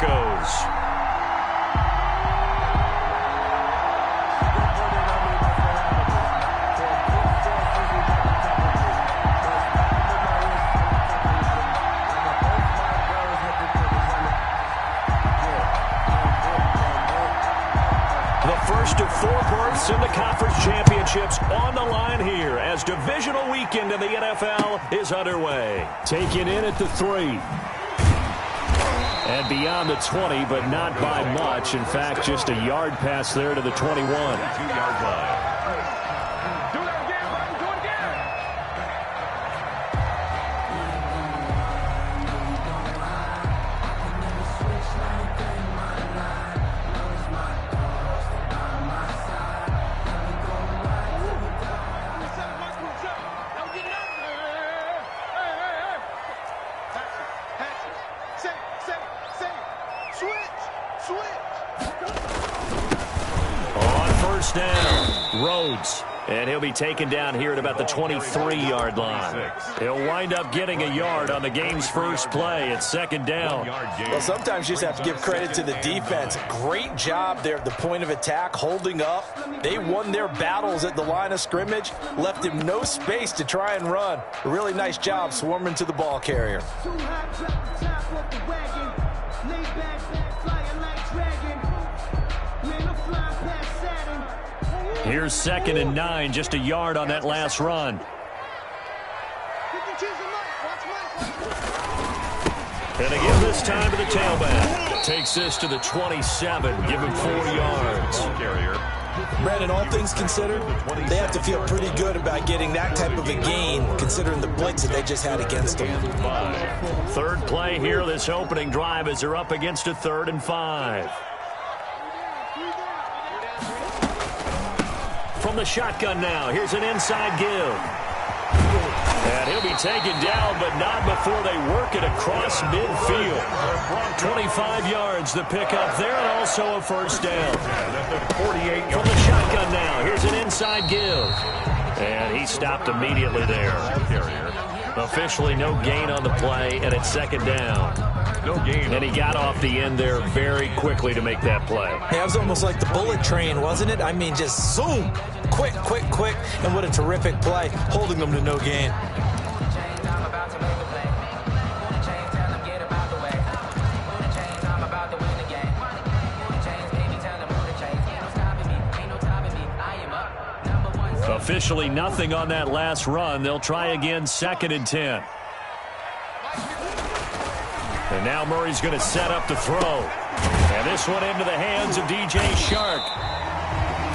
Broncos. First of 4 berths in the conference championships on the line here as divisional weekend in the NFL is underway. Taken in at the 3. And beyond the 20, but not by much. In fact, just a yard pass there to the 21. 2-yard line. Down, Rhodes, and he'll be taken down here at about the 23-yard line. He'll wind up getting a yard on the game's first play. It's 2nd down. Well, sometimes you just have to give credit to the defense. Great job there at the point of attack, holding up. They won their battles at the line of scrimmage, left him no space to try and run. A really nice job swarming to the ball carrier. Here's 2nd and 9, just a yard on that last run. And again this time to the tailback. Takes this to the 27, give him 4 yards. Brandon, all things considered, they have to feel pretty good about getting that type of a gain, considering the blitz that they just had against them. 3rd play here, this opening drive, as they're up against a 3rd and 5. From the shotgun now, here's an inside give. And he'll be taken down, but not before they work it across midfield. 25 yards the pickup there, and also a 1st down. From the shotgun now, here's an inside give. And he stopped immediately there. Officially no gain on the play, and it's 2nd down. No gain. And he got off the end there very quickly to make that play. Yeah, it was almost like the bullet train, wasn't it? I mean, just zoom. Quick, quick, quick. And what a terrific play, holding them to no gain. Officially nothing on that last run. They'll try again, 2nd and 10. And now Murray's going to set up to throw. And this one into the hands of DJ Shark.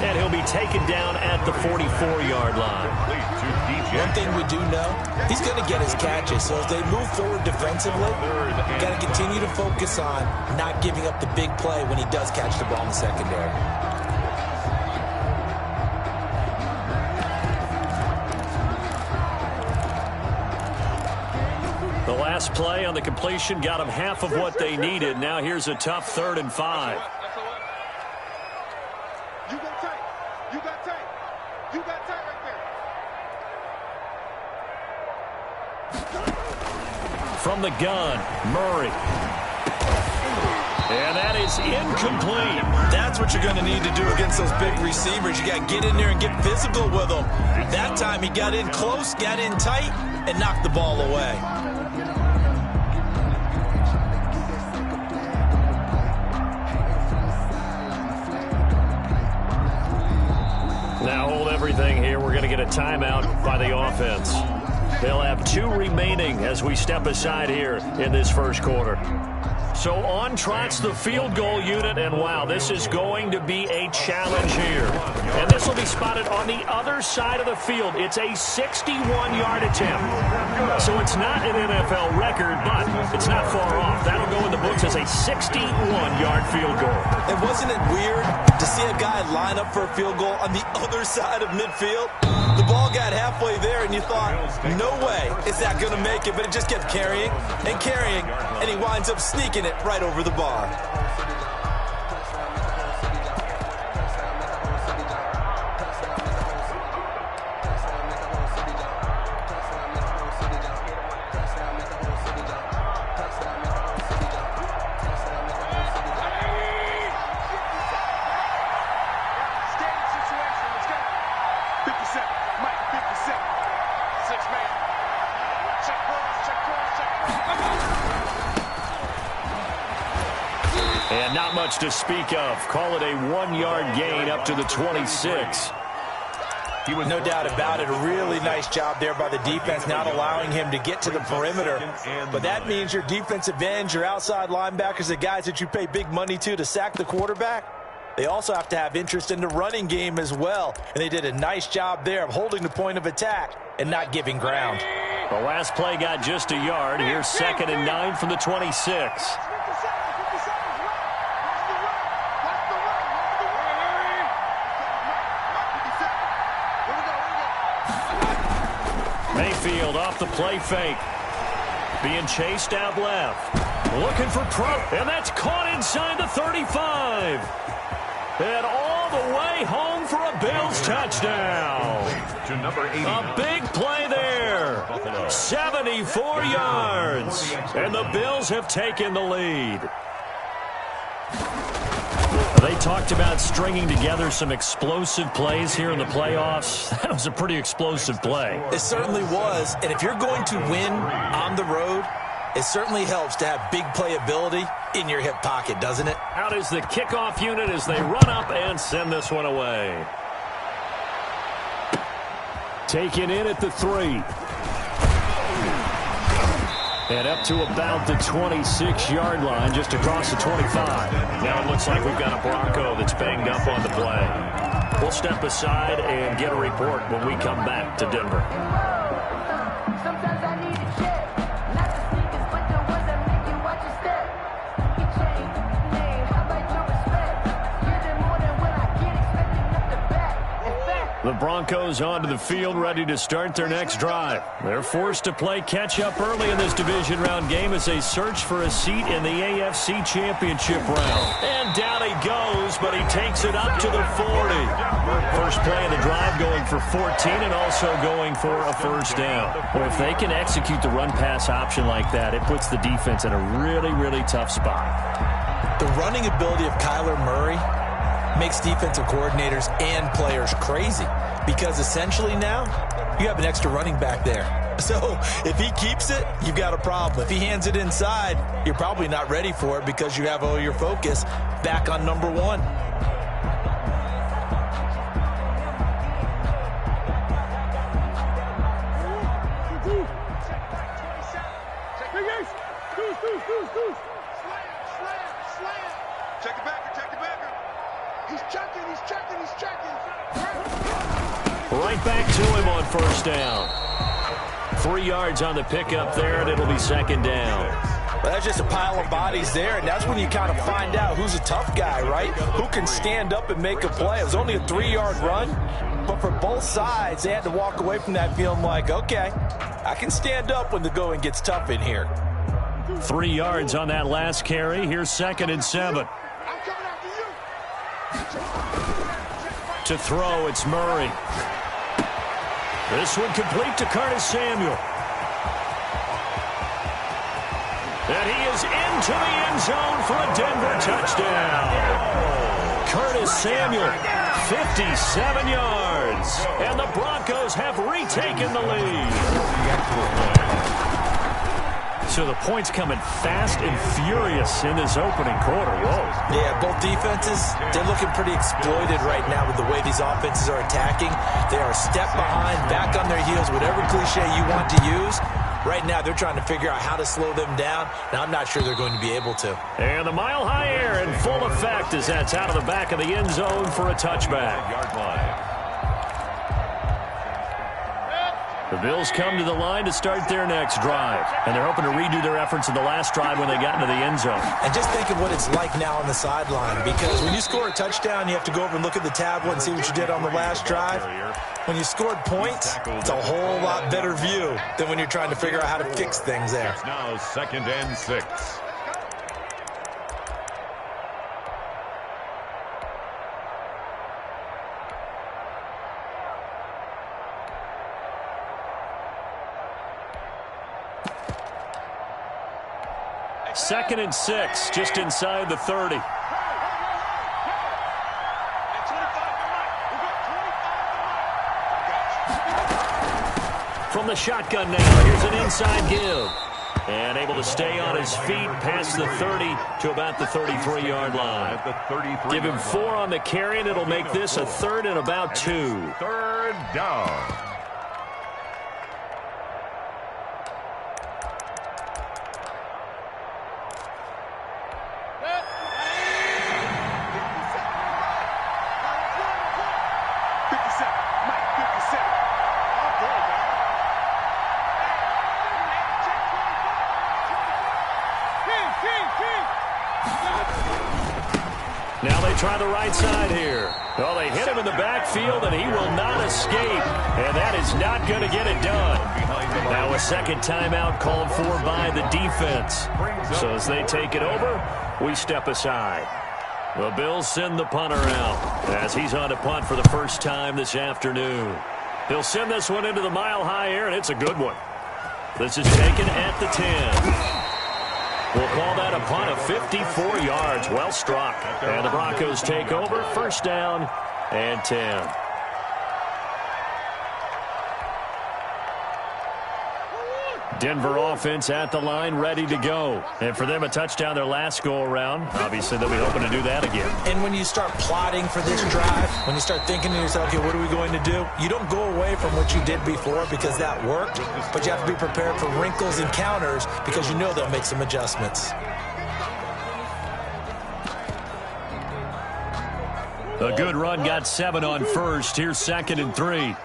And he'll be taken down at the 44-yard line. One thing we do know, he's going to get his catches. So as they move forward defensively, you got to continue to focus on not giving up the big play when he does catch the ball in the secondary. The last play on the completion got them half of what they needed. Now here's a tough 3rd and 5. You got tight. You got tight. You got tight right there. From the gun, Murray. And that is incomplete. That's what you're going to need to do against those big receivers. You got to get in there and get physical with them. That time he got in close, got in tight, and knocked the ball away. Now hold everything here. We're going to get a timeout by the offense. They'll have 2 remaining as we step aside here in this first quarter. So on trots the field goal unit, and wow, this is going to be a challenge here. And this will be spotted on the other side of the field. It's a 61-yard attempt. So it's not an NFL record, but it's not far off. That'll go in the books as a 61-yard field goal. And wasn't it weird to see a guy line up for a field goal on the other side of midfield? The ball got halfway there, and you thought, no way is that going to make it, but it just kept carrying and carrying, and he winds up sneaking it right over the bar. And not much to speak of. Call it a 1-yard gain up to the 26. No doubt about it. A really nice job there by the defense, not allowing him to get to the perimeter. But that means your defensive ends, your outside linebackers, the guys that you pay big money to sack the quarterback, they also have to have interest in the running game as well. And they did a nice job there of holding the point of attack and not giving ground. The last play got just a yard. Here's 2nd and 9 from the 26. Mayfield off the play fake. Being chased out left. Looking for Kurupt. And that's caught inside the 35. And all the way home for a Bills touchdown. A big play there. 74 yards. And the Bills have taken the lead. They talked about stringing together some explosive plays here in the playoffs. That was a pretty explosive play. It certainly was. And if you're going to win on the road, it certainly helps to have big playability in your hip pocket, doesn't it? Out is the kickoff unit as they run up and send this one away. Taken in at the 3. And up to about the 26-yard line, just across the 25. Now it looks like we've got a Bronco that's banged up on the play. We'll step aside and get a report when we come back to Denver. Sometimes I need a check, not the sneakers, but the ones that make you watch your step. Your chain, name, how about your respect? Give them more than what I get, expecting up the back. In fact, The Broncos onto the field, ready to start their next drive. They're forced to play catch-up early in this division round game as they search for a seat in the AFC Championship round. And down he goes, but he takes it up to the 40. First play of the drive going for 14 and also going for a first down. Well, if they can execute the run-pass option like that, it puts the defense in a really, really tough spot. The running ability of Kyler Murray makes defensive coordinators and players crazy because essentially now you have an extra running back there. So if he keeps it, you've got a problem. If he hands it inside, you're probably not ready for it because you have all your focus back on number 1. Check the backer. He's checking. Right back to him on first down. 3 yards on the pickup there, and it'll be 2nd down. Well, that's just a pile of bodies there, and that's when you kind of find out who's a tough guy, right? Who can stand up and make a play. It was only a 3-yard run, but for both sides, they had to walk away from that feeling like, okay, I can stand up when the going gets tough in here. 3 yards on that last carry. Here's 2nd and 7. I'm coming after you. To throw, it's Murray. This one complete to Curtis Samuel. And he is into the end zone for a Denver touchdown. Curtis Samuel, 57 yards. And the Broncos have retaken the lead. So the points coming fast and furious in this opening quarter. Whoa. Yeah, both defenses, they're looking pretty exploited right now with the way these offenses are attacking. They are a step behind, back on their heels, whatever cliche you want to use. Right now, they're trying to figure out how to slow them down. Now, I'm not sure they're going to be able to. And the mile-high air in full effect as that's out of the back of the end zone for a touchback. The Bills come to the line to start their next drive. And they're hoping to redo their efforts in the last drive when they got into the end zone. And just think of what it's like now on the sideline. Because when you score a touchdown, you have to go over and look at the tablet and see what you did on the last drive. When you scored points, it's a whole lot better view than when you're trying to figure out how to fix things there. It's now 2nd and 6. Second and 6, just inside the 30. From the shotgun now, here's an inside give. And able to stay on his feet past the 30 to about the 33-yard line. Give him 4 on the carry, and it'll make this a 3rd and about 2. 3rd down. Now they try the right side here. Well, they hit him in the backfield, and he will not escape. And that is not going to get it done. Now a second timeout called for by the defense. So as they take it over, we step aside. The Bills send the punter out as he's on to punt for the first time this afternoon. He'll send this one into the mile-high air, and it's a good one. This is taken at the 10. We'll call that a punt of 54 yards. Well struck. And the Broncos take over. First down and 10. Denver offense at the line, ready to go. And for them, a touchdown their last go-around. Obviously, they'll be hoping to do that again. And when you start plotting for this drive, when you start thinking to yourself, okay, what are we going to do? You don't go away from what you did before because that worked, but you have to be prepared for wrinkles and counters because you know they'll make some adjustments. A good run got 7 on first. Here's 2nd and 3.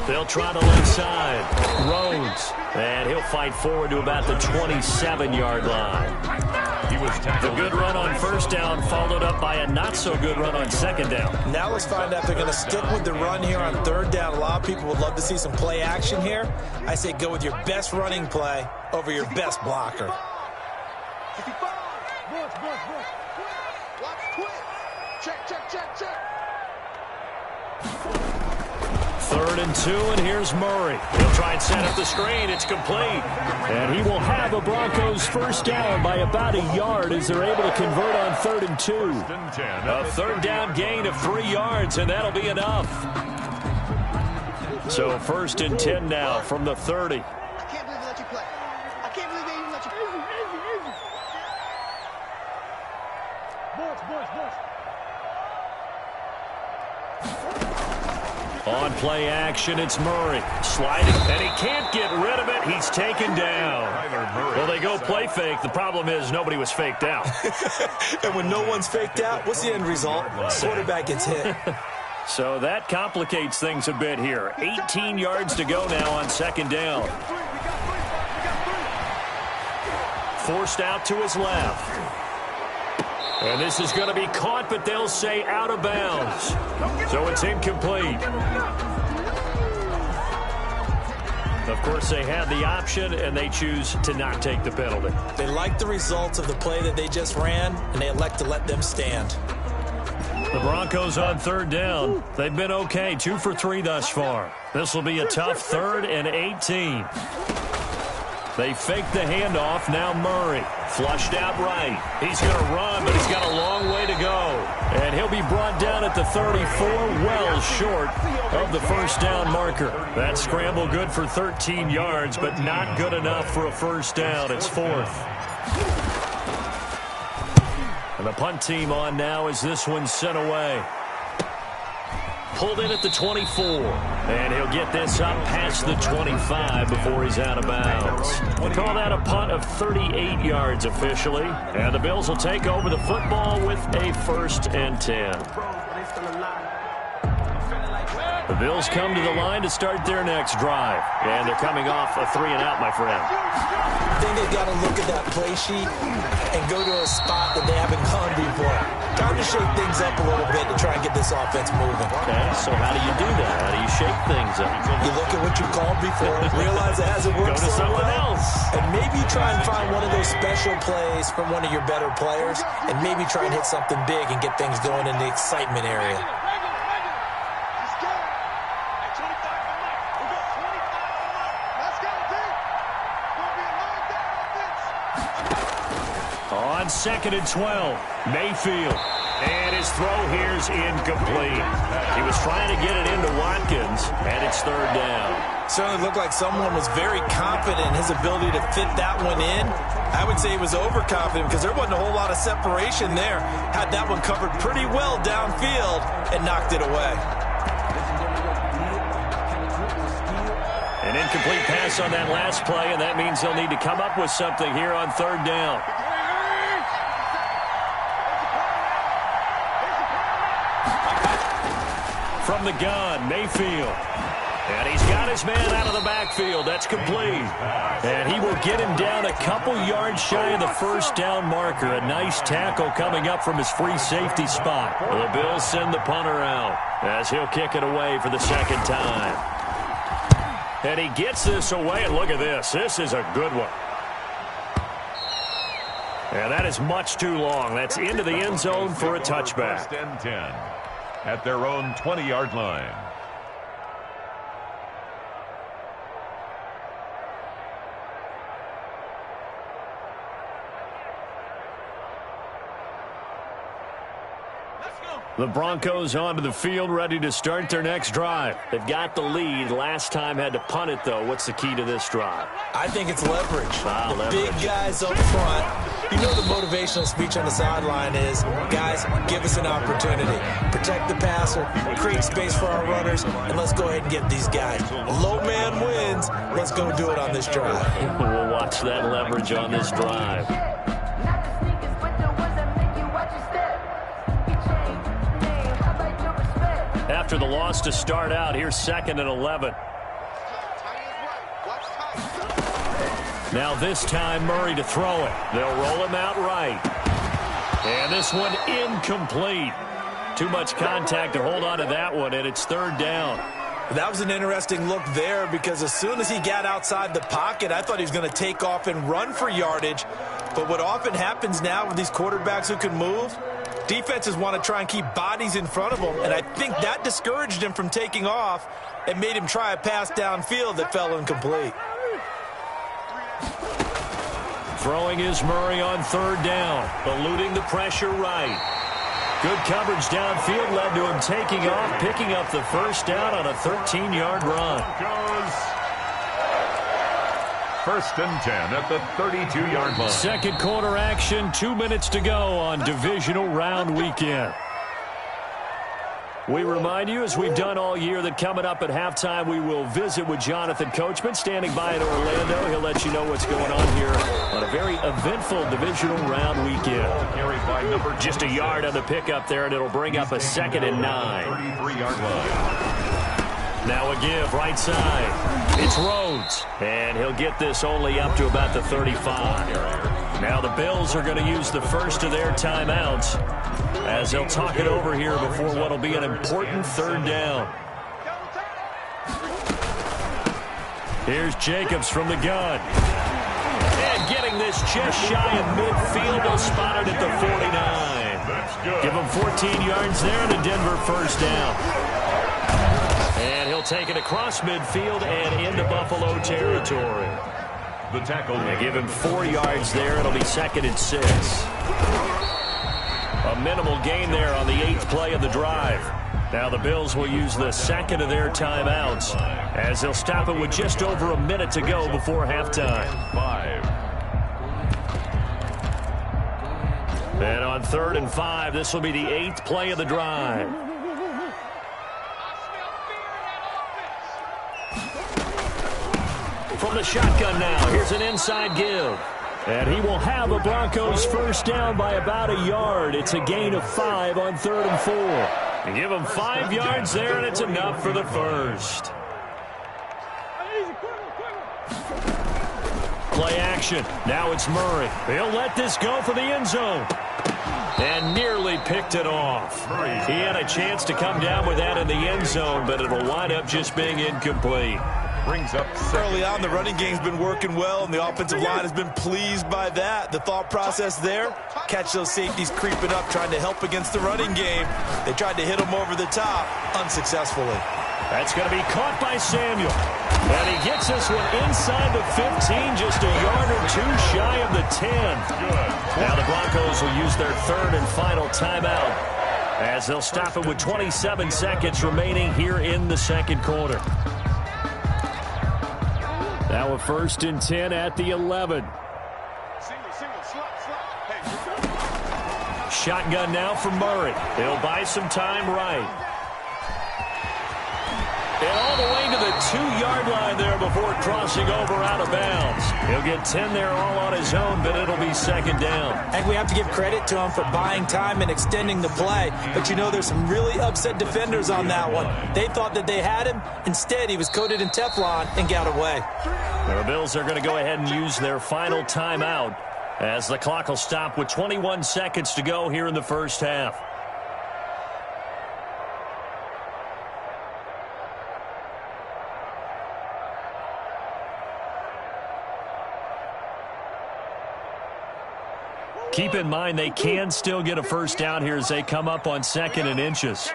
They'll try the left side. Rhodes. And he'll fight forward to about the 27-yard line. He was tackled. The good run on first down followed up by a not-so-good run on second down. Now let's find out if they're going to stick with the run here on 3rd down. A lot of people would love to see some play action here. I say go with your best running play over your best blocker. Check. 3rd and 2, and here's Murray. He'll try and set up the screen. It's complete. And he will have a Broncos first down by about a yard as they're able to convert on 3rd and 2. A 3rd down gain of 3 yards, and that'll be enough. So 1st and 10 now from the 30. I can't believe they let you play. I can't believe they even let you play. Boys. On play action, it's Murray. Sliding, and he can't get rid of it. He's taken down. Well, they go play fake. The problem is nobody was faked out. And when no one's faked out, what's the end result? Quarterback gets hit. So that complicates things a bit here. 18 yards to go now on 2nd down. Forced out to his left. And this is going to be caught, but they'll say out of bounds. So it's incomplete. Of course, they had the option, and they choose to not take the penalty. They like the results of the play that they just ran, and they elect to let them stand. The Broncos on 3rd down. They've been okay, 2 for 3 thus far. This will be a tough 3rd and 18. They fake the handoff. Now Murray. Flushed out right. He's going to run, but he's got a long way to go. And he'll be brought down at the 34, well short of the first down marker. That scramble good for 13 yards, but not good enough for a first down. It's 4th. And the punt team on now as this one's sent away. Pulled in at the 24, and he'll get this up past the 25 before he's out of bounds. We'll call that a punt of 38 yards officially, and the Bills will take over the football with a 1st and 10. The Bills come to the line to start their next drive, and they're coming off a 3-and-out, my friend. I think they've got to look at that play sheet and go to a spot that they haven't gone before. Time to shake things up a little bit to try and get this offense moving. Okay, so how do you do that? How do you shake things up? You look at what you called before, realize it hasn't worked Go to so something well, else. and maybe try and find one of those special plays from one of your better players, and maybe try and hit something big and get things going in the excitement area. On 2nd and 12, Mayfield. And his throw here's incomplete. He was trying to get it into Watkins, and it's 3rd down. Certainly looked like someone was very confident in his ability to fit that one in. I would say he was overconfident because there wasn't a whole lot of separation there. Had that one covered pretty well downfield and knocked it away. An incomplete pass on that last play, and that means they'll need to come up with something here on 3rd down. From the gun, Mayfield. And he's got his man out of the backfield. That's complete. And he will get him down a couple yards shy of the 1st down marker. A nice tackle coming up from his free safety spot. The Bills send the punter out as he'll kick it away for the 2nd time. And he gets this away, and look at this. This is a good one. And that is much too long. That's into the end zone for a touchback. 1st and 10 at their own 20-yard line. The Broncos onto the field, ready to start their next drive. They've got the lead. Last time had to punt it, though. What's the key to this drive? I think it's leverage. Leverage. Big guys up front. You know the motivational speech on the sideline is, guys, give us an opportunity. Protect the passer, create space for our runners, and let's go ahead and get these guys. Low man wins. Let's go do it on this drive. We'll watch that leverage on this drive. After the loss to start out, here's 2nd and 11. Now this time Murray to throw it. They'll roll him out right. And this one incomplete. Too much contact to hold on to that one, and it's 3rd down. That was an interesting look there because as soon as he got outside the pocket, I thought he was going to take off and run for yardage. But what often happens now with these quarterbacks who can move, defenses want to try and keep bodies in front of them, and I think that discouraged him from taking off and made him try a pass downfield that fell incomplete. Throwing is Murray on 3rd down, eluding the pressure right. Good coverage downfield led to him taking off, picking up the 1st down on a 13-yard run. 1st and 10 at the 32-yard line. 2nd quarter action, 2 minutes to go on divisional round weekend. We remind you, as we've done all year, that coming up at halftime, we will visit with Jonathan Coachman, standing by in Orlando. He'll let you know what's going on here on a very eventful divisional round weekend. Just a yard on the pickup there, and it'll bring up a 2nd and 9. 33-yard line. Now a give, right side. It's Rhodes, and he'll get this only up to about the 35. Now the Bills are going to use the first of their timeouts as they'll talk it over here before what will be an important 3rd down. Here's Jacobs from the gun. And getting this just shy of midfield, they'll spot it at the 49. Give him 14 yards there and a Denver 1st down. And he'll take it across midfield and into Buffalo territory. The tackle. They give him 4 yards there. It'll be 2nd and 6. A minimal gain there on the 8th play of the drive. Now the Bills will use the 2nd of their timeouts as they'll stop it with just over a minute to go before halftime. 5. And on 3rd and 5, this will be the 8th play of the drive. From the shotgun now, here's an inside give. And he will have a Broncos 1st down by about a yard. It's a gain of 5 on 3rd and 4. And give him 5 yards there, and it's enough for the 1st. Play action. Now it's Murray. He'll let this go for the end zone. And nearly picked it off. He had a chance to come down with that in the end zone, but it'll wind up just being incomplete. Brings up early on. The running game's been working well, and the offensive line has been pleased by that. The thought process there, catch those safeties creeping up, trying to help against the running game. They tried to hit them over the top, unsuccessfully. That's going to be caught by Samuel. And he gets this one inside the 15, just a yard or two shy of the 10. Now the Broncos will use their third and final timeout as they'll stop it with 27 seconds remaining here in the second quarter. Now a 1st and 10 at the 11. Shotgun now for Murray. He'll buy some time right. And all the way to the 2-yard line there before crossing over out of bounds. He'll get 10 there all on his own, but it'll be second down. I think we have to give credit to him for buying time and extending the play. But, you know, there's some really upset defenders on that one. They thought that they had him. Instead, he was coated in Teflon and got away. The Bills are going to go ahead and use their final timeout as the clock will stop with 21 seconds to go here in the first half. Keep in mind they can still get a first down here as they come up on 2nd and inches.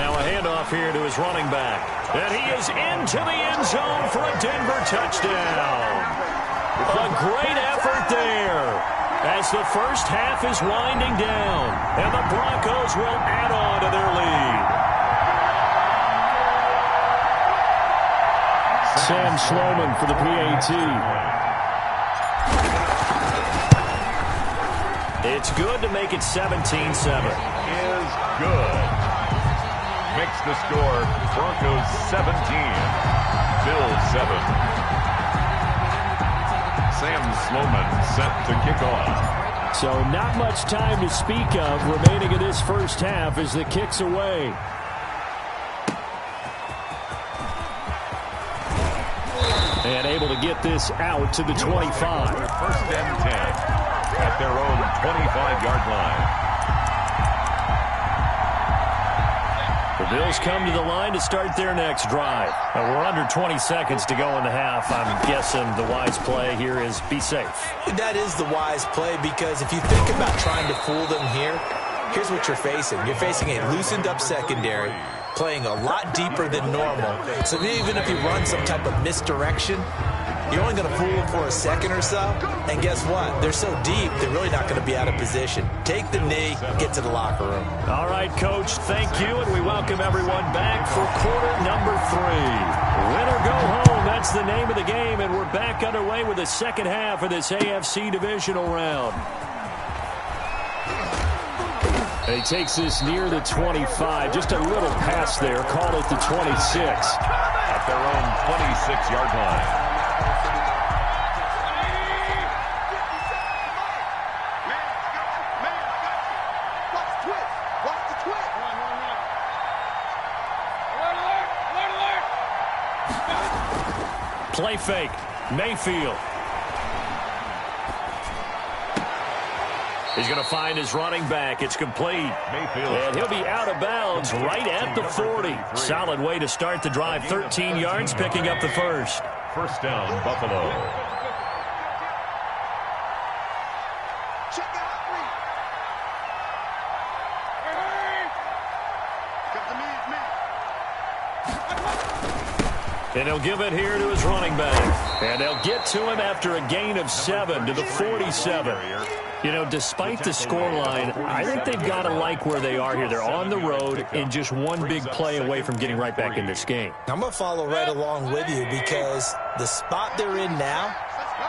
Now a handoff here to his running back. And he is into the end zone for a Denver touchdown. A great effort there as the first half is winding down. And the Broncos will add on to their lead. Sam Sloman for the PAT. It's good to make it 17-7. Is good. Makes the score Broncos 17, Bills 7. Sam Sloman set to kick off. So not much time to speak of remaining in this first half as the kick's away. And able to get this out to the 25. 1st and 10 at their own 25-yard line. The Bills come to the line to start their next drive. Now we're under 20 seconds to go in the half. I'm guessing the wise play here is be safe. That is the wise play because if you think about trying to fool them here, here's what you're facing. You're facing a loosened-up secondary, playing a lot deeper than normal. So even if you run some type of misdirection, you're only going to fool them for a second or so. And guess what? They're so deep, they're really not going to be out of position. Take the knee, get to the locker room. All right, Coach, thank you, and we welcome everyone back for quarter number 3. Win or go home, that's the name of the game, and we're back underway with the second half of this AFC divisional round. He takes this near the 25, just a little pass there, called it the 26. At their own 26-yard line. Play fake, Mayfield. He's going to find his running back. It's complete. Mayfield. And he'll be out of bounds right at the 40. Solid way to start the drive. 13 yards, picking up the first. First down, Buffalo. Check out three. Come to me, And he'll give it here to his running back. And they'll get to him after a gain of 7 to the 47. You know, despite the scoreline, I think they've got to like where they are here. They're on the road and just one big play away from getting right back in this game. I'm going to follow right along with you because the spot they're in now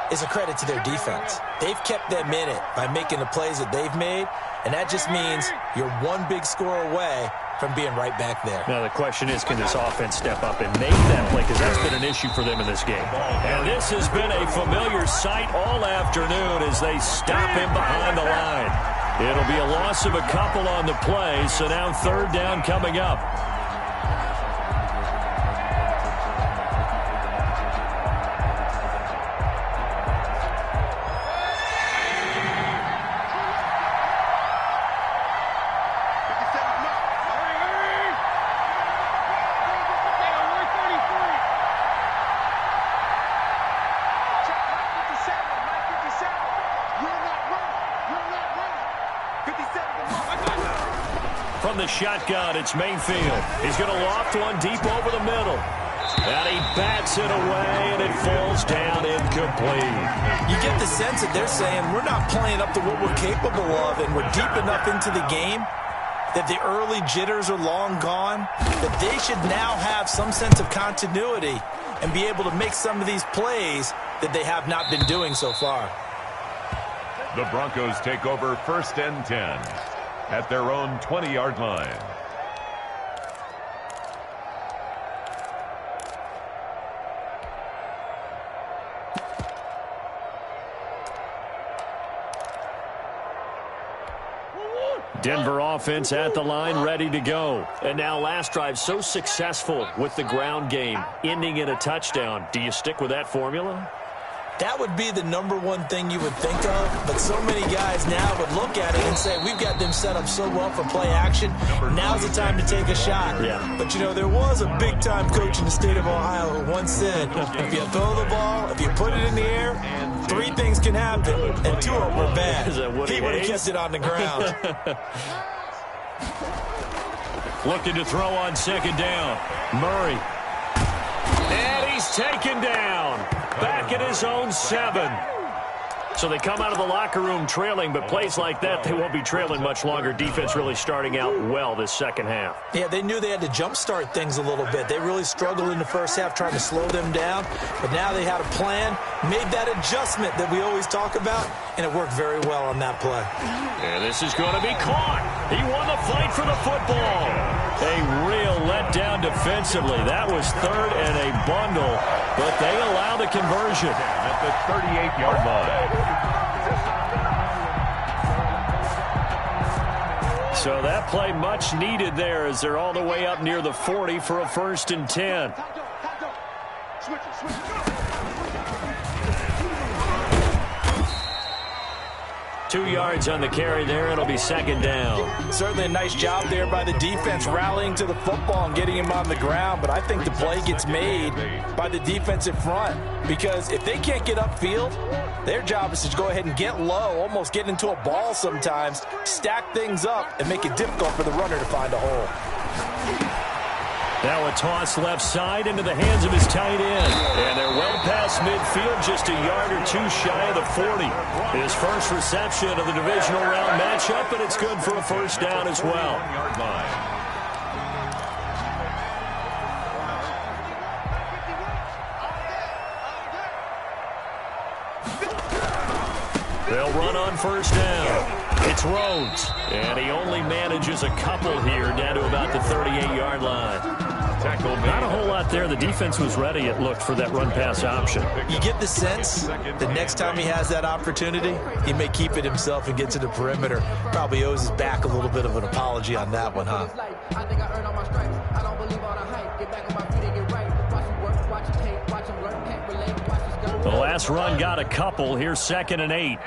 is a credit to their defense. They've kept them in it by making the plays that they've made, and that just means you're one big score away from being right back there. Now the question is, can this offense step up and make that play? Because that's been an issue for them in this game. And this has been a familiar sight all afternoon as they stop him behind the line. It'll be a loss of a couple on the play, so now third down coming up. From the shotgun, it's Mayfield. He's going to loft one deep over the middle. And he bats it away, and it falls down incomplete. You get the sense that they're saying we're not playing up to what we're capable of, and we're deep enough into the game that the early jitters are long gone, that they should now have some sense of continuity and be able to make some of these plays that they have not been doing so far. The Broncos take over 1st and 10 at their own 20-yard line. Denver offense at the line, ready to go. And now last drive so successful with the ground game, ending in a touchdown. Do you stick with that formula? That would be the number one thing you would think of, but so many guys now would look at it and say, we've got them set up so well for play action, now's the time to take a shot. Yeah. But, you know, there was a big-time coach in the state of Ohio who once said, if you throw the ball, if you put it in the air, 3 things can happen, and 2 of them were bad. He would have kept it on the ground. Looking to throw on 2nd down. Murray. And he's taken down. Back at his own 7. So they come out of the locker room trailing, but plays like that, they won't be trailing much longer. Defense really starting out well this second half. Yeah, they knew they had to jumpstart things a little bit. They really struggled in the first half trying to slow them down, but now they had a plan, made that adjustment that we always talk about, and it worked very well on that play. And this is going to be caught. He won the fight for the football. A real letdown defensively. That was 3rd and a bundle, but they allow the conversion. At the 38-yard line. So that play much needed there as they're all the way up near the 40 for a 1st and 10. Switch. 2 yards on the carry there. It'll be 2nd down. Certainly a nice job there by the defense rallying to the football and getting him on the ground, but I think the play gets made by the defensive front because if they can't get upfield, their job is to go ahead and get low, almost get into a ball sometimes, stack things up, and make it difficult for the runner to find a hole. Now a toss left side into the hands of his tight end. And they're well past midfield, just a yard or 2 shy of the 40. His first reception of the divisional round matchup, and it's good for a 1st down as well. They'll run on 1st down. It's Rhodes, and he only manages a couple here down to about the 38-yard line. Not a whole lot there. The defense was ready, it looked, for that run-pass option. You get the sense that next time he has that opportunity, he may keep it himself and get to the perimeter. Probably owes his back a little bit of an apology on that one, huh? The last run got a couple. Here's 2nd and 8.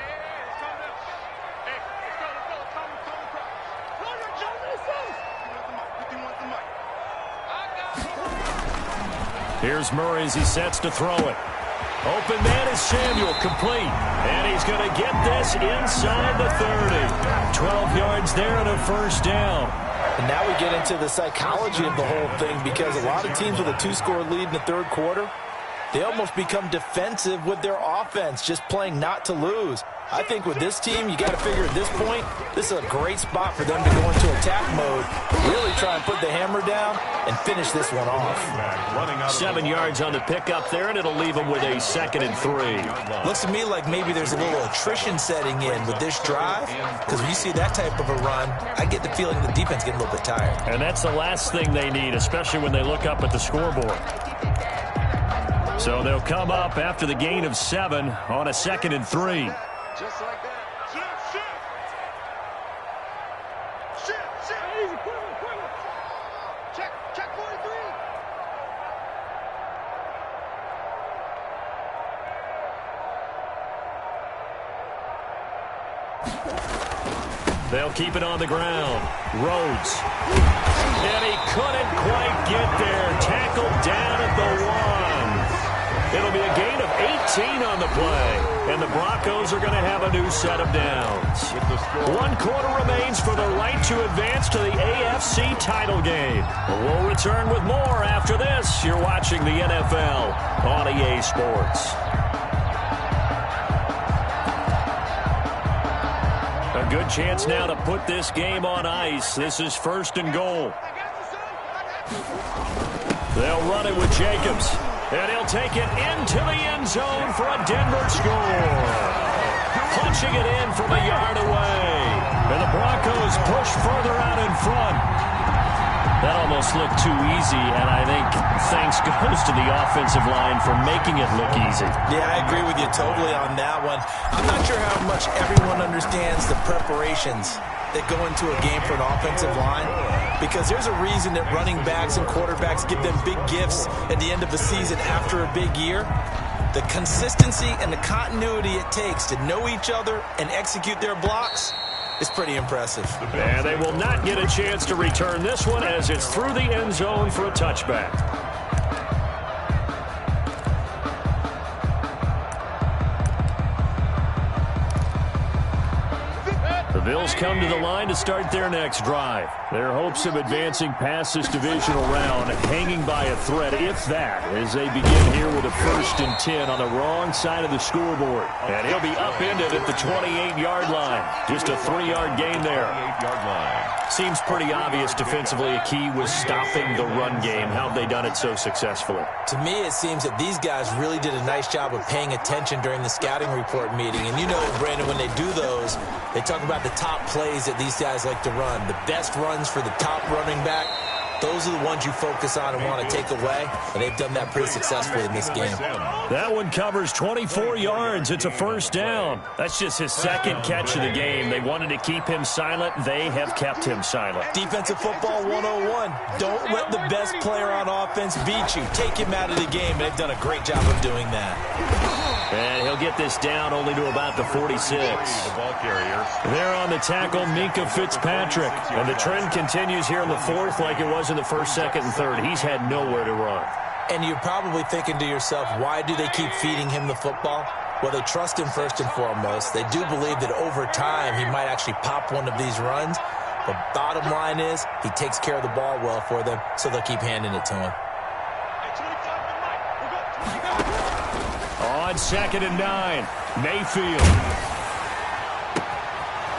Here's Murray as he sets to throw it. Open man is Samuel, complete. And he's going to get this inside the 30. 12 yards there and a 1st down. And now we get into the psychology of the whole thing because a lot of teams with a 2-score lead in the 3rd quarter, they almost become defensive with their offense, just playing not to lose. I think with this team, you got to figure at this point, this is a great spot for them to go into attack mode, really try and put the hammer down and finish this one off. 7 yards on the pickup there, and it'll leave them with a 2nd and 3. Looks to me like maybe there's a little attrition setting in with this drive, because when you see that type of a run, I get the feeling the defense getting a little bit tired. And that's the last thing they need, especially when they look up at the scoreboard. So they'll come up after the gain of 7 on a 2nd and 3. Just like that. Shift. Easy, quick. Check 43. They'll keep it on the ground. Rhodes. And he couldn't quite get there. Tackled down at the 1. It'll be a gain of 18 on the play. And the Broncos are going to have a new set of downs. 1 quarter remains for the right to advance to the AFC title game. We'll return with more after this. You're watching the NFL on EA Sports. A good chance now to put this game on ice. This is 1st and goal. They'll run it with Jacobs. And he'll take it into the end zone for a Denver score. Punching it in from a yard away. And the Broncos push further out in front. That almost looked too easy, and I think thanks goes to the offensive line for making it look easy. Yeah, I agree with you totally on that one. I'm not sure how much everyone understands the preparations that go into a game for an offensive line, because there's a reason that running backs and quarterbacks give them big gifts at the end of the season after a big year. The consistency and the continuity it takes to know each other and execute their blocks is pretty impressive. And they will not get a chance to return this one as it's through the end zone for a touchback. The Bills come to the line to start their next drive. Their hopes of advancing past this divisional round hanging by a thread, if that, as they begin here with a 1st and 10 on the wrong side of the scoreboard. And he'll be upended at the 28-yard line. Just a 3-yard gain there. Seems pretty obvious defensively a key was stopping the run game. How have they done it so successfully? To me, it seems that these guys really did a nice job of paying attention during the scouting report meeting. And you know, Brandon, when they do those, they talk about the top plays that these guys like to run. The best runs for the top running back, those are the ones you focus on and want to take away. And they've done that pretty successfully in this game. That one covers 24 yards. It's a 1st down. That's just his 2nd catch of the game. They wanted to keep him silent. They have kept him silent. Defensive football 101. Don't let the best player on offense beat you. Take him out of the game. They've done a great job of doing that. And he'll get this down only to about the 46. There on the tackle, Minkah Fitzpatrick. And the trend continues here in the 4th like it was in the 1st, 2nd, and 3rd. He's had nowhere to run. And you're probably thinking to yourself, why do they keep feeding him the football? Well, they trust him first and foremost. They do believe that over time he might actually pop one of these runs. But bottom line is he takes care of the ball well for them, so they'll keep handing it to him. On 2nd and 9, Mayfield.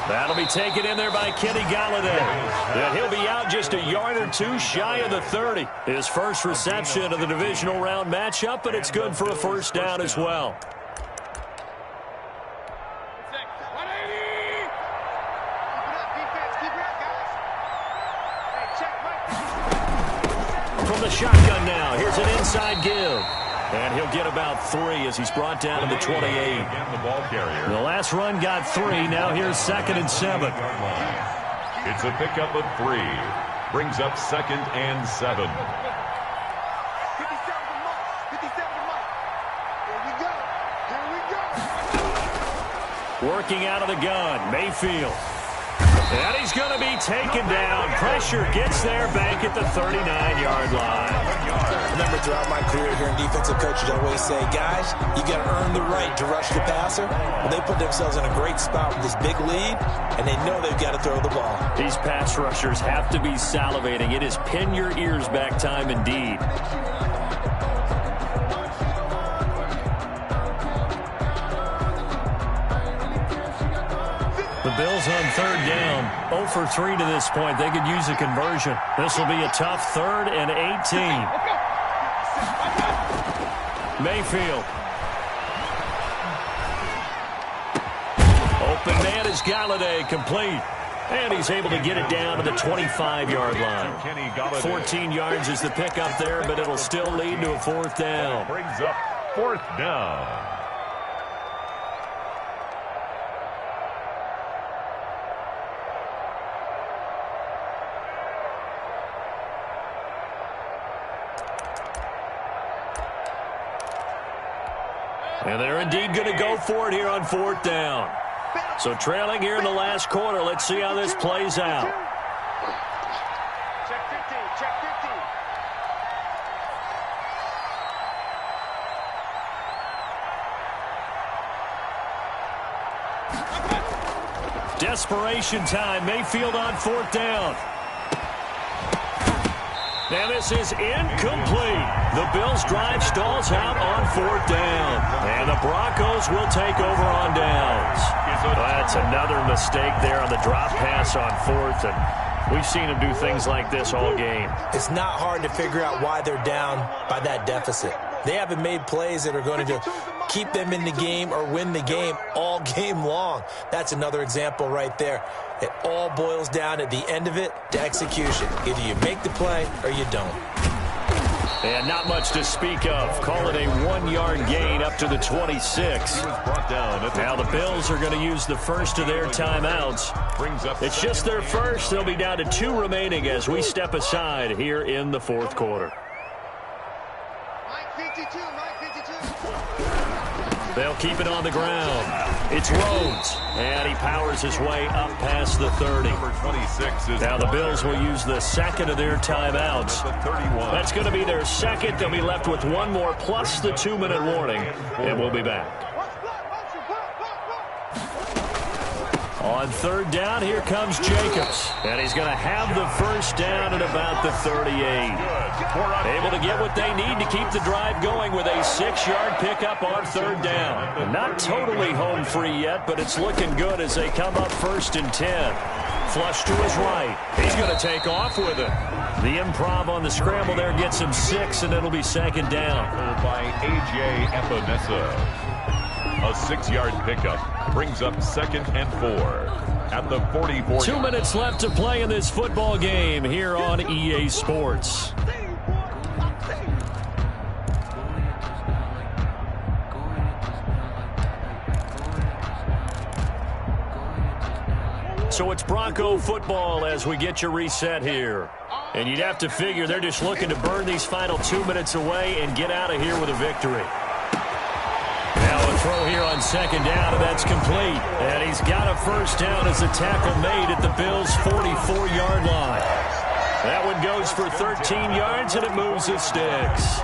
That'll be taken in there by Kenny Galladay. And he'll be out just a yard or 2 shy of the 30. His first reception of the divisional round matchup, but it's good for a 1st down as well. From the shotgun now, here's an inside give. And he'll get about 3 as he's brought down to the 28. The last run got 3. Now here's 2nd and 7. It's a pickup of 3. Brings up 2nd and 7. Working out of the gun, Mayfield. And he's going to be taken down. Pressure gets there back at the 39-yard line. Remember, throughout my career here in defensive coaches, I always say, guys, you got to earn the right to rush the passer. Well, they put themselves in a great spot with this big lead, and they know they've got to throw the ball. These pass rushers have to be salivating. It is pin your ears back time indeed. The Bills on 3rd down, 0 for 3 to this point. They could use a conversion. This will be a tough 3rd and 18. Mayfield. Open man is Galladay, complete. And he's able to get it down to the 25-yard line. 14 yards is the pickup there, but it'll still lead to a 4th down. Brings up 4th down. And they're indeed going to go for it here on 4th down. So trailing here in the last quarter. Let's see how this plays out. Check 15, check 15. Desperation time. Mayfield on 4th down. And this is incomplete. The Bills' drive stalls out on 4th down. And the Broncos will take over on downs. That's another mistake there on the drop pass on 4th. And we've seen them do things like this all game. It's not hard to figure out why they're down by that deficit. They haven't made plays that are going to keep them in the game or win the game all game long. That's another example right there. It all boils down at the end of it to execution. Either you make the play or you don't. And not much to speak of. Call it a 1-yard gain up to the 26. Now the Bills are going to use the first of their timeouts. It's just their first. They'll be down to 2 remaining as we step aside here in the 4th quarter. They'll keep it on the ground. It's Rhodes, and he powers his way up past the 30. Now the Bills will use the second of their timeouts. That's going to be their second. They'll be left with one more plus the 2-minute warning, and we'll be back. On 3rd down, here comes Jacobs. And he's going to have the first down at about the 38. Able to get what they need to keep the drive going with a 6-yard pickup on 3rd down. Not totally home free yet, but it's looking good as they come up 1st and 10. Flush to his right. He's going to take off with it. The improv on the scramble there gets him 6, and it'll be 2nd down. By A.J. Epinesa. A 6-yard pickup brings up 2nd and 4 at the 44. 2 minutes left to play in this football game here on EA Sports. So it's Bronco football as we get you reset here. And you'd have to figure they're just looking to burn these final 2 minutes away and get out of here with a victory. Now a throw here on 2nd down, and that's complete. And he's got a first down as the tackle made at the Bills' 44-yard line. That one goes for 13 yards, and it moves the sticks.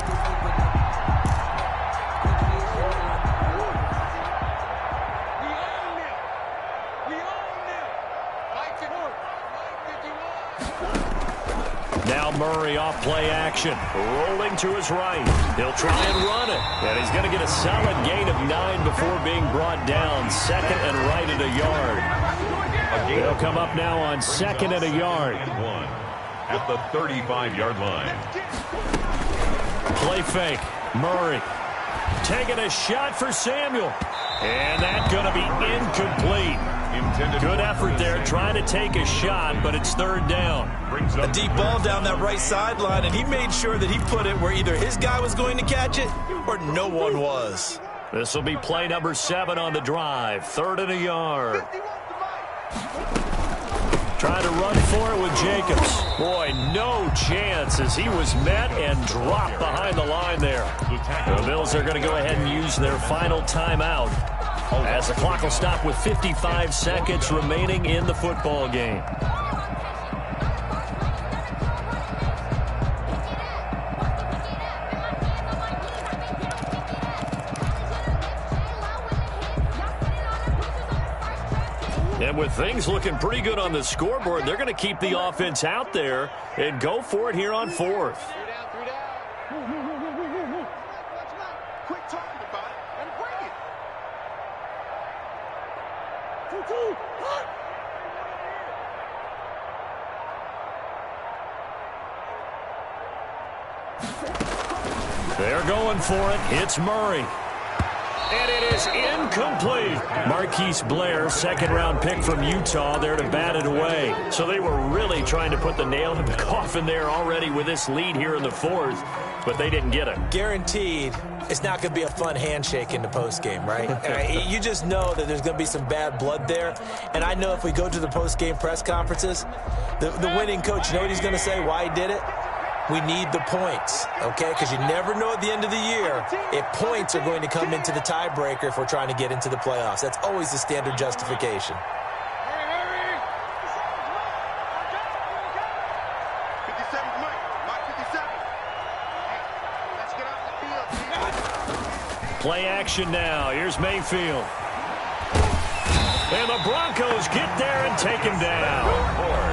Now Murray off play action. Rolling to his right. He'll try and run it. And he's going to get a solid gain of 9 before being brought down. 2nd and right at a yard. He'll come up now on 2nd and a yard. At the 35-yard line. Play fake. Murray taking a shot for Samuel. And that's going to be incomplete. Good effort there trying to take a shot, but it's 3rd down. A deep ball down that right sideline, and he made sure that he put it where either his guy was going to catch it or no one was. This will be play number 7 on the drive. 3rd and a yard. Trying to run for it with Jacobs. Boy, no chance as he was met and dropped behind the line there. The Bills are going to go ahead and use their final timeout as the clock will stop with 55 seconds remaining in the football game. And with things looking pretty good on the scoreboard, they're going to keep the offense out there and go for it here on 4th. Quit talking about it and bring it. They're going for it. It's Murray. And it is incomplete. Marquise Blair, 2nd-round pick from Utah, there to bat it away. So they were really trying to put the nail in the coffin there already with this lead here in the 4th, but they didn't get it. Guaranteed, it's not going to be a fun handshake in the postgame, right? You just know that there's going to be some bad blood there. And I know if we go to the postgame press conferences, the winning coach, you know what he's going to say, why he did it? We need the points, okay? Because you never know at the end of the year if points are going to come into the tiebreaker if we're trying to get into the playoffs. That's always the standard justification. Play action now. Here's Mayfield. And the Broncos get there and take him down.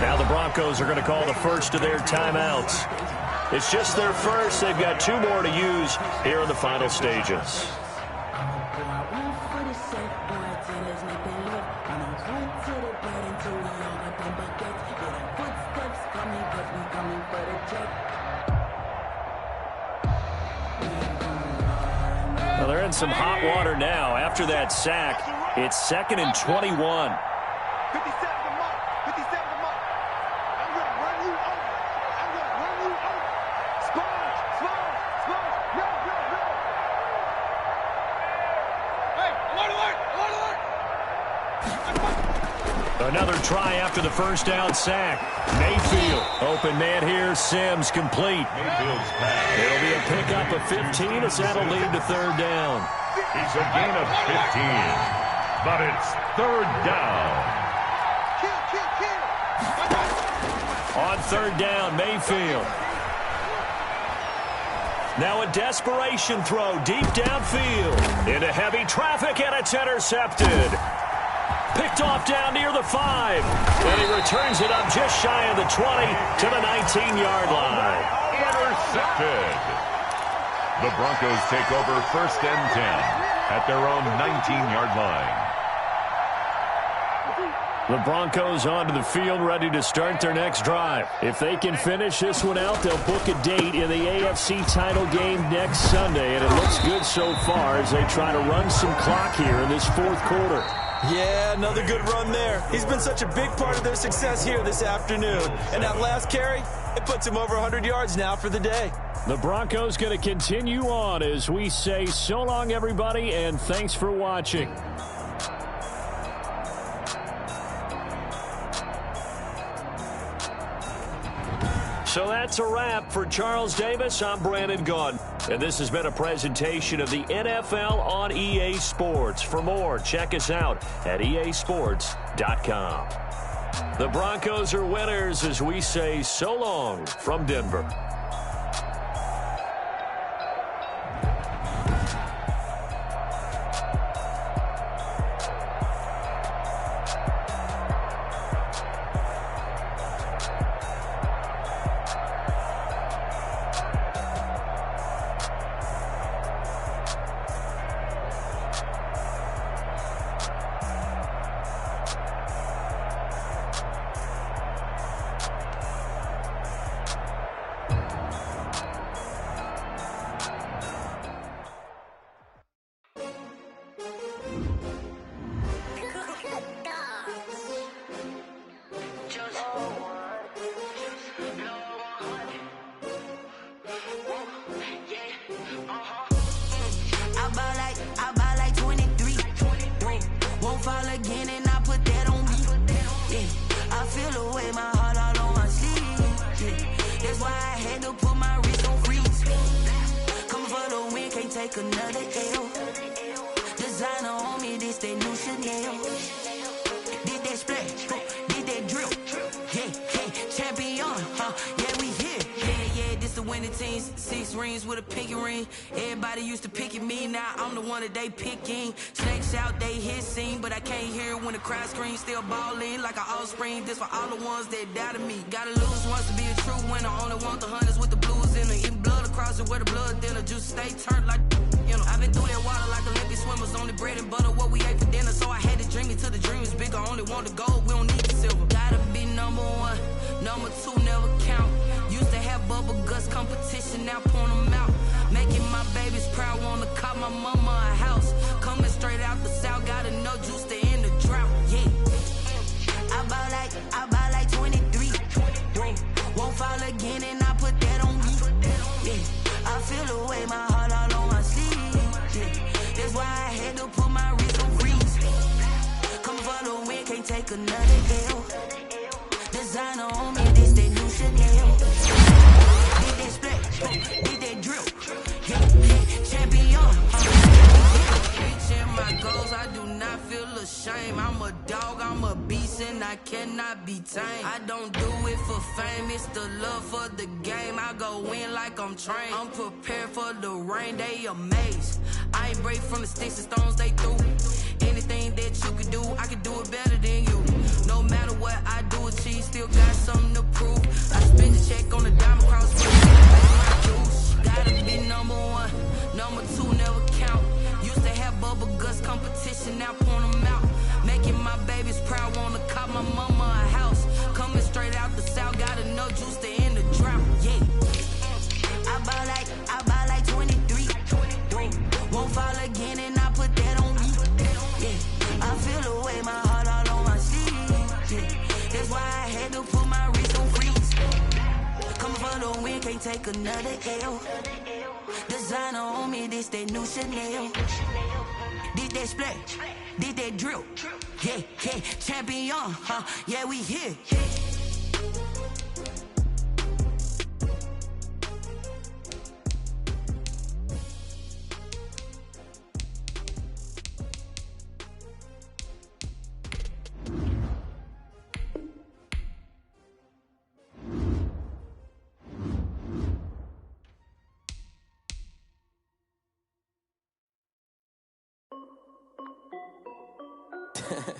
Now the Broncos are going to call the first of their timeouts. It's just their first. They've got 2 more to use here in the final stages. Well, they're in some hot water now. After that sack, it's 2nd and 21. 57 to mark. 57 to mark. I'm going to run you over. I'm going to run you over. Sponge. No. Hey, alert. Another try after the first down sack. Mayfield, open man here. Sims complete. Mayfield's pass. It'll be a pickup of 15 as that'll lead to 3rd down. It's a gain of 15, but it's 3rd down. Kill. On 3rd down, Mayfield. Now a desperation throw deep downfield. Into heavy traffic, and it's intercepted. Picked off down near the 5. And he returns it up just shy of the 20 to the 19-yard line. Intercepted. The Broncos take over 1st and 10 at their own 19-yard line. The Broncos onto the field, ready to start their next drive. If they can finish this one out, they'll book a date in the AFC title game next Sunday, and it looks good so far as they try to run some clock here in this 4th quarter. Yeah, another good run there. He's been such a big part of their success here this afternoon. And that last carry, it puts him over 100 yards now for the day. The Broncos going to continue on as we say so long, everybody, and thanks for watching. So that's a wrap for Charles Davis. I'm Brandon Gaudin. And this has been a presentation of the NFL on EA Sports. For more, check us out at easports.com. The Broncos are winners as we say so long from Denver. They picking snakes out, they hissing, but I can't hear when the crowd screams. Still balling like an offspring. This for all the ones that doubted me. Gotta lose once to be a true winner. Only want the hunters with the blues in them. Eating blood across it where the blood thinner. Juice stay turned like you know. I've been through that water like Olympic swimmers. Only bread and butter what we ate for dinner. So I had to dream it till the dream is bigger. Only want the gold, we don't need the silver. Gotta be number 1, number 2 never count. Used to have bubble guts competition, now point them out. Making my babies proud, wanna call my mama a house. Coming straight out the south, gotta know juice to end the drought, yeah. I buy like 23. Won't fall again and I put that on me, yeah. I feel the way, my heart all on my sleeve, yeah. That's why I had to put my wrist on freeze. Coming for the win, can't take another L. Designer on me, this that new Chanel. Did that splat, did that drill. Champion, reaching my goals, I do not feel ashamed. I'm a dog, I'm a beast, and I cannot be tamed. I don't do it for fame, it's the love for the game. I go in like I'm trained. I'm prepared for the rain, they amazed. I ain't break from the sticks and stones they threw. Anything that you could do, I could do. do it better than you. No matter what I do, achieve, still got something to prove. I spend a check on the diamond cross for my juice. Gotta be number one, number two never count. Used to have bubble guts competition, now point them out. Making my babies proud, wanna cop my mama a house. Coming straight out the south, got enough juice to end the drought. Yeah, I buy like 23. Won't fall again, and I put that on me. Yeah, I feel the way, my heart all on my sleeve. Yeah, that's why I had to put my wrist on freeze. Coming for the win, can't take another L. Designer on me, this that new Chanel. Did that splash, did that drill. Yeah, yeah, champion, huh? Yeah, we here.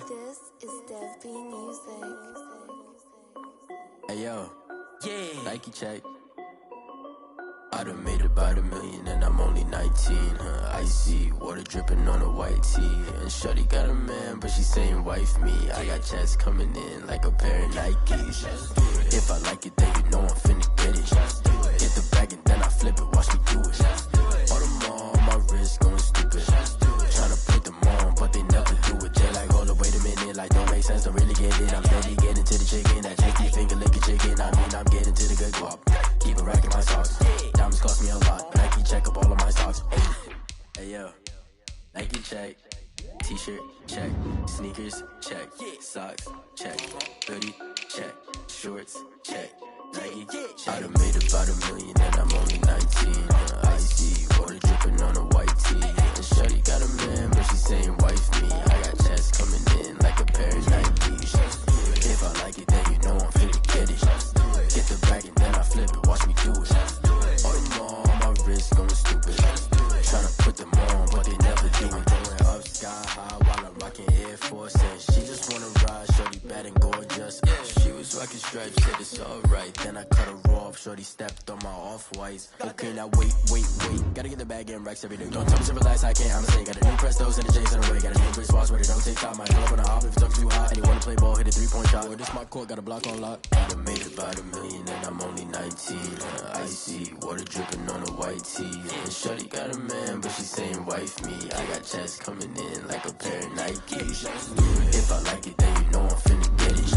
This is Dev B Music. Hey yo, Yeah. Nike check. I done made about $1 million and I'm only 19, huh? Icy, water dripping on a white tee. And shorty got a man, but she saying wife me. I got checks coming in like a pair of Nikes. If I like it, then you know I'm finna get it. Get the bag and then I flip it, watch me do it. All them on my wrist going stupid. Tryna put them on, but they never do it. They like, hold up, wait a minute, like don't make sense, don't really get it. I'm steady getting to the chicken, that tasty finger licking chicken. I mean, I'm getting to the good guap. Keep a rack in my socks. Diamonds cost me a lot. Nike check up all of my stocks. Hey yo, Nike check. T-shirt check. Sneakers check. Socks check. Hoodie check. Shorts check. Nike check. I done made about $1 million and I'm only 19. Icy, water dripping on a white tee. And shorty got a man, but she saying wife me. I got checks coming in like a pair of Nikes. If I like it, then you know I'm finna get it. Get the bag and then I flip it, watch me do it. All them on my wrist going stupid. Tryna put them on, but they never do it. Going up sky high while I'm rocking Air Force. And she just wanna ride, shorty bad and gorgeous. She was rocking stripes, said it's alright. Then I cut her off, shorty stepped on my off-whites. Okay, now wait. Gotta get the bag and racks every day. Don't tell me to relax, I can't, I'm saying. Got a new Prestos and a J's in the way. Got a new Chris Boss where they don't take time. Might pull up on a hop if it's up too hot. And you wanna play ball, hit a 3-point shot. Or this my court, got a block on lock. I done made about $1 million and I'm only 19. Icy, water dripping on a white tee. And shorty got a man, but she saying wife me. I got checks coming in like a pair of Nikes. If I like it, then you know I'm finna get it.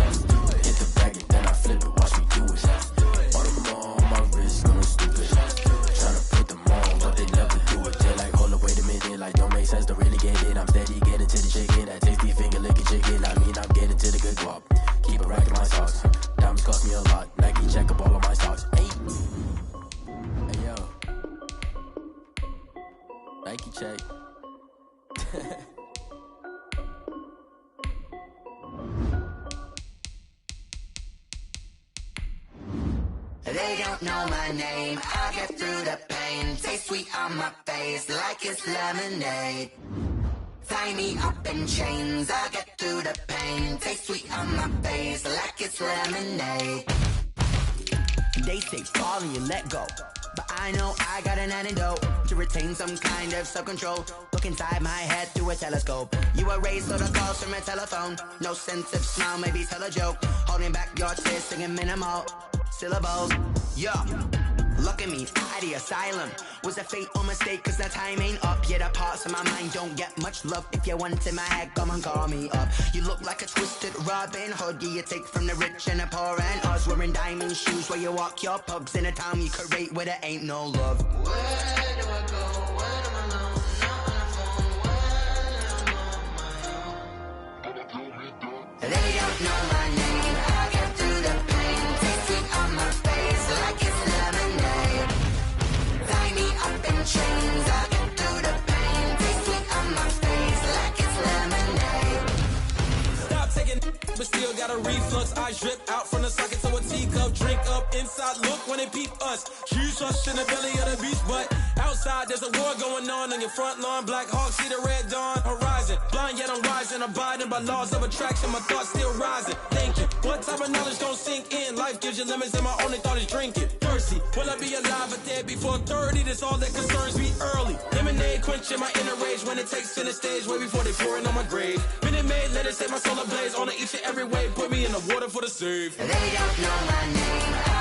Hit the bag and then I flip it, watch me do it. All them on my wrist going stupid. Tryna put them on, but they never do it. They like, hold up, wait a minute, like don't make sense, don't really get it. I'm steady getting to the chicken, that tasty finger licking chicken. I mean, I'm getting to the good guap. Keep a rack in my socks. Diamonds cost me a lot. Nike check up all of my stocks. Hey yo, Nike check. They don't know my name, I get through the pain. Taste sweet on my face like it's lemonade. Tie me up in chains, I get through the pain. Taste sweet on my face like it's lemonade. They say fall and you let go, but I know I got an antidote to retain some kind of self-control. Look inside my head through a telescope. You erase all the calls from a telephone. No sense of smile, maybe tell a joke. Holding back your tears, singing minimal syllables. Yeah, look at me, at the asylum. Was a fate or mistake, cause the time ain't up. Yeah, the parts of my mind don't get much love. If you want in my head, come and call me up. You look like a twisted Robin Hood. Yeah, you take from the rich and the poor and us. Wearing diamond shoes where you walk your pugs in a town you create where there ain't no love. Where do I go? Where am I alone? Not on the phone. When am I on my own? They don't know my name. I get through the pain. Taste sweet on my face like it's lemonade. Tie me up in chains. I get through the pain. Taste sweet on my face like it's lemonade. Stop taking, but still still got a reflux. I drip out from the socket to a teacup. Drink up inside, look when they peep us. Huge rush in the belly of the beast, but outside there's a war going on your front lawn. Black Hawk, see the red dawn horizon. Blind yet I'm rising, abiding by laws of attraction. My thoughts still rising. Thinking, what type of knowledge gon' sink in? Life gives you lemons and my only thought is drinking. Thirsty, will I be alive or dead before 30? That's all that concerns me early. Lemonade quenching my inner rage when it takes center stage way before they pour it on my grave. Minute Maid, let it set my soul ablaze on each and every wave. Put me in the water for the save. They don't know my name.